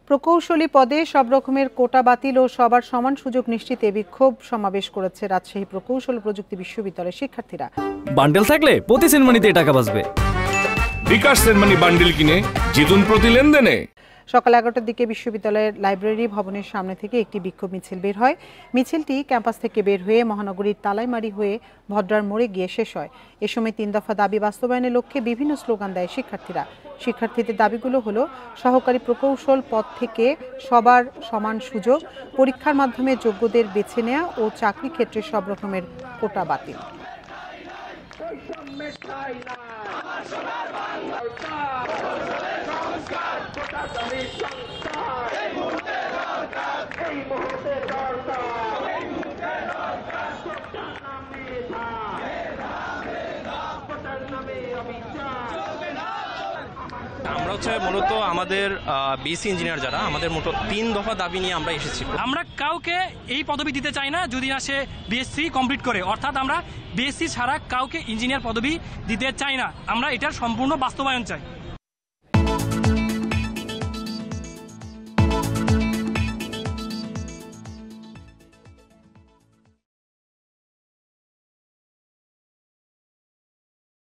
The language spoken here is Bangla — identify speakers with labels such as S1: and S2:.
S1: প্রকৌশলী পদে সব রকমের কোটা বাতিল ও সবার সমান সুযোগ নিশ্চিতে বিক্ষোভ সমাবেশ করেছে রাজশাহী প্রকৌশল প্রযুক্তি বিশ্ববিদ্যালয়ের শিক্ষার্থীরা।
S2: বান্ডেল থাকলে প্রতি সেনমানিতে টাকা বাঁচবে।
S3: বিকাশ সেনমানি বান্ডেল কিনে জিতুন প্রতি লেনদেনে।
S1: সকাল 11টার দিকে বিশ্ববিদ্যালয়ের লাইব্রেরি ভবনের সামনে থেকে একটি বিক্ষোভ মিছিল বের হয়। মিছিলটি ক্যাম্পাস থেকে বের হয়ে মহানগরীর তালাইমারি হয়ে ভদ্রার মোড়ে গিয়ে শেষ হয়। এ সময় 3 দফা দাবি বাস্তবায়নের লক্ষ্যে বিভিন্ন স্লোগান দেয় শিক্ষার্থীরা। শিক্ষার্থীদের দাবিগুলো হলো সহকারী প্রকৌশল পদ থেকে সবার সমান সুযোগ, পরীক্ষার মাধ্যমে যোগ্যদের বেছে নেওয়া ও চাকরি ক্ষেত্রে সব রকমের কোটা বাতিল।
S4: আমরা মূলত আমাদের বিএসসি ইঞ্জিনিয়ার যারা আমাদের মূলত 3 দফা দাবি নিয়ে আমরা এসেছি।
S5: আমরা কাউকে এই পদবি দিতে চাই না যদি না সে বিএসসি কমপ্লিট করে, অর্থাৎ আমরা বিএসসি ছাড়া কাউকে ইঞ্জিনিয়ার পদবি দিতে চাই না। আমরা এটার সম্পূর্ণ বাস্তবায়ন চাই।